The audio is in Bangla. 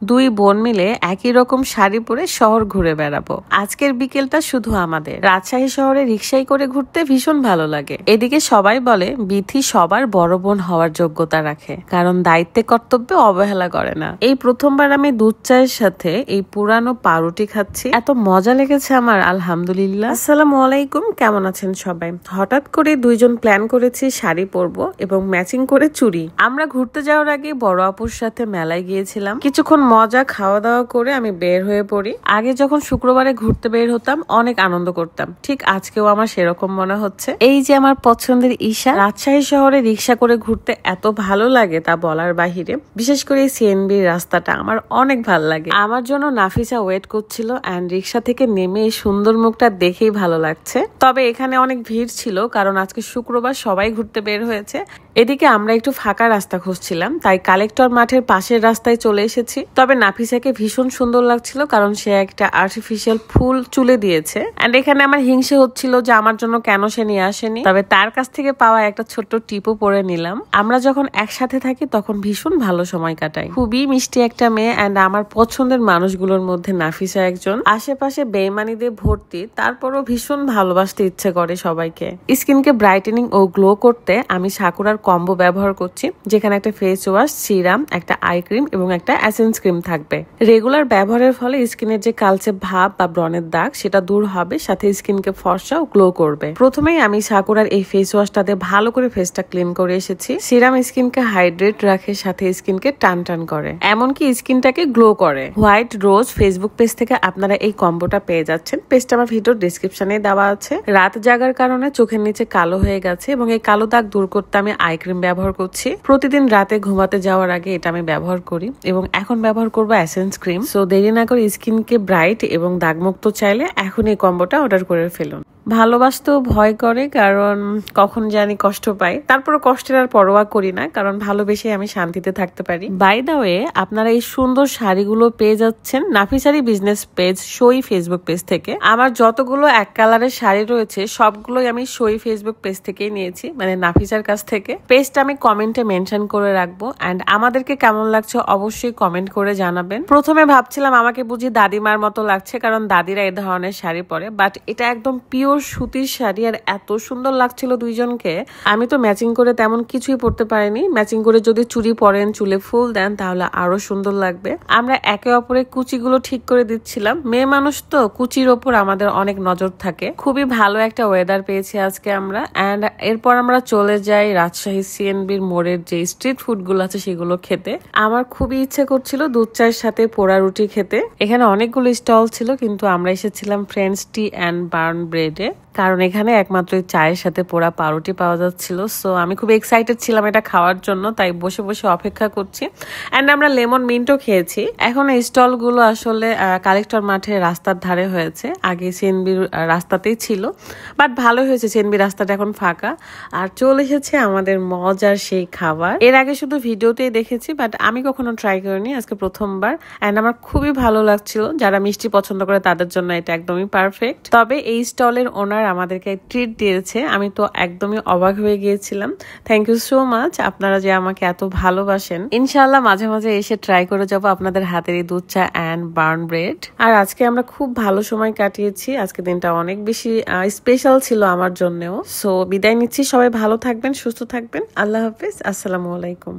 দুই বোন মিলে একই রকম শাড়ি পরে শহর ঘুরে বেড়াবো। আজকের বিকেলটা শুধু আমাদের। রাজশাহী শহরে রিক্সায় করে ঘুরতে ভীষণ ভালো লাগে। এদিকে সবাই বলে বিথি সবার বড় বোন হওয়ার যোগ্যতা রাখে, কারণ দায়িত্বে কর্তব্যে অবহেলা করে না। এই প্রথমবার আমি দুধ চায়ের সাথে এই পুরানো পাউরুটি খাচ্ছি, এত মজা লেগেছে আমার, আলহামদুলিল্লাহ। আসসালামু আলাইকুম, কেমন আছেন সবাই? হঠাৎ করে দুইজন প্ল্যান করেছি শাড়ি পরবো এবং ম্যাচিং করে চুড়ি। আমরা ঘুরতে যাওয়ার আগে বড় আপুর সাথে মেলায় গিয়েছিলাম। কিছুক্ষণ মজা খাওয়া দাওয়া করে আমি বের হয়ে পড়ি। আগে যখন শুক্রবারে ঘুরতে বের হতাম অনেক আনন্দ করতাম, ঠিক আজকেও আমার সেরকম মনে হচ্ছে। এই যে আমার পছন্দের ঈশা। রাজশাহী শহরে রিক্সা করে ঘুরতে এত ভালো লাগে তা বলার বাহিরে। বিশেষ করে এই সিএনবির রাস্তাটা আমার অনেক ভালো লাগে। আমার জন্য নাফিসা ওয়েট করছিল এন্ড রিক্সা থেকে নেমে এই সুন্দর মুখটা দেখেই ভালো লাগছে। তবে এখানে অনেক ভিড় ছিল, কারণ আজকে শুক্রবার, সবাই ঘুরতে বের হয়েছে। এদিকে আমরা একটু ফাঁকা রাস্তা খুঁজছিলাম, তাই কালেক্টর মাঠের পাশের রাস্তায় চলে এসেছি। তবে নাফিসাকে ভীষণ সুন্দর লাগছিল, কারণ সে একটা আর্টিফিশিয়াল ফুল চুলে দিয়েছে। এন্ড এখানে আমার হিংসে হচ্ছিল যে আমার জন্য কেন সে নিয়ে আসেনি। তবে তার কাছ থেকে পাওয়া একটা ছোট্ট টিপও পরে নিলাম। আমরা যখন একসাথে থাকি তখন ভীষণ ভালো সময় কাটাই। খুবই মিষ্টি একটা মেয়ে এন্ড আমার পছন্দের মানুষগুলোর মধ্যে নাফিসা একজন। আশেপাশে বেইমানিদের ভর্তি, তারপরও ভীষণ ভালোবাসতে ইচ্ছে করে সবাইকে। স্কিনকে ব্রাইটেনিং ও গ্লো করতে আমি সাকুরার কম্বো ব্যবহার করছি, যেখানে একটা ফেস ওয়াশ, সিরাম, একটা আই ক্রিম এবং একটা এসেন্স ক্রিম থাকবে। রেগুলার ব্যবহারের ফলে স্কিনের যে কালচে ভাব বা ব্রণের দাগ সেটা দূর হবে, সাথে স্কিনকে ফর্সা ও গ্লো করবে। প্রথমেই আমি সাকুরার এই ফেস ওয়াশটাতে ভালো করে ফেসটা ক্লিন করে এসেছি। সিরাম স্কিনকে হাইড্রেট রাখে, সাথে স্কিনকে টান টান করে, এমনকি স্কিনটাকে গ্লো করে। হোয়াইট রোজ ফেসবুক পেজ থেকে আপনারা এই কম্বোটা পেয়ে যাচ্ছেন। পেজটা আমার ভিডিওর ডেসক্রিপশনে দেওয়া আছে। রাত জাগার কারণে চোখের নিচে কালো হয়ে গেছে এবং এই কালো দাগ দূর করতে আমি আই ক্রিম ব্যবহার করছি। প্রতিদিন রাতে ঘুমাতে যাওয়ার আগে এটা আমি ব্যবহার করি এবং এখন ব্যবহার করবো এসেন্স ক্রিম। সো দেরি না করে স্কিনকে ব্রাইট এবং দাগমুক্ত চাইলে এখন এই কম্বোটা অর্ডার করে ফেলুন। ভালোবাসতেও ভয় করে, কারণ কখন জানি কষ্ট পাই। তারপরে কষ্টের আর পরোয়া করি না, কারণ ভালোবেসে আমি শান্তিতে থাকতে পারি। বাই দা ওয়ে, আপনারা এই সুন্দর শাড়িগুলো পেয়ে যাচ্ছেন নাফিসারি বিজনেস পেজ সই ফেসবুক পেজ থেকে। আমার যতগুলো এক কালারের শাড়ি রয়েছে সবগুলোই আমি সই ফেসবুক পেজ থেকেই নিয়েছি, মানে নাফিসার কাছ থেকে। পেজটা আমি কমেন্টে মেনশন করে রাখবো এন্ড আমাদেরকে কেমন লাগছে অবশ্যই কমেন্ট করে জানাবেন। প্রথমে ভাবছিলাম আমাকে বুঝি দাদিমার মতো লাগছে, কারণ দাদিরা এই ধরনের শাড়ি পরে, বাট এটা একদম পিওর সুতির শাড়ি আর এত সুন্দর লাগছিল দুইজনকে। আমি তো ম্যাচিং করে তেমন কিছুই পরতে পারিনি। ম্যাচিং করে যদি চুড়ি পরেন, চুলে ফুল দেন, তাহলে আরো সুন্দর লাগবে। আমরা একে অপরের কুচিগুলো ঠিক করে দিচ্ছিলাম। মেয়ে মানুষ তো, কুচির ওপর আমাদের অনেক নজর থাকে। খুবই ভালো একটা ওয়েদার পেয়েছি আজকে আমরা। এন্ড এরপর আমরা চলে যাই রাজশাহী সিএনবির মোড়ের যে স্ট্রিট ফুড গুলো আছে সেগুলো খেতে। আমার খুবই ইচ্ছে করছিল দুধ চায়ের সাথে পোড়া রুটি খেতে। এখানে অনেকগুলো স্টল ছিল, কিন্তু আমরা এসেছিলাম ফ্রেন্ডস টি অ্যান্ড বার্ন ব্রেডে, কারণ এখানে একমাত্র চায়ের সাথে পোড়া পাউরুটি পাওয়া যাচ্ছিল। সো আমি খুব এক্সাইটেড ছিলাম এটা খাওয়ার জন্য, তাই বসে বসে অপেক্ষা করছি। এন্ড আমরা লেমন মিন্টও খেয়েছি। এখন এই স্টল গুলো আসলে কালেক্টর মাঠে রাস্তার ধারে হয়েছে, আগে সিএনবির রাস্তাতেই ছিল, বাট ভালো হয়েছে সিএনবি রাস্তাটা এখন ফাঁকা। আর চলে এসেছে আমাদের মজার সেই খাবার। এর আগে শুধু ভিডিওতেই দেখেছি, বাট আমি কখনো ট্রাই করিনি, আজকে প্রথমবার। এন্ড আমার খুবই ভালো লাগছিল। যারা মিষ্টি পছন্দ করে তাদের জন্য এটা একদমই পারফেক্ট। তবে এই স্টলের ওনার আমাদেরকে ট্রিট দিয়েছে, আমি তো একদমই অবাক হয়ে গিয়েছিলাম। থ্যাংক ইউ সো মাচ, আপনারা যে আমাকে এত ভালোবাসেন। ইনশাআল্লাহ মাঝে মাঝে এসে ট্রাই করে যাবো আপনাদের হাতের এই দুধ চা অ্যান্ড বার্ন ব্রেড। আর আজকে আমরা খুব ভালো সময় কাটিয়েছি। আজকে দিনটা অনেক বেশি স্পেশাল ছিল আমার জন্যও। সো বিদায় নিচ্ছি, সবাই ভালো থাকবেন, সুস্থ থাকবেন। আল্লাহ হাফিজ, আসসালামু আলাইকুম।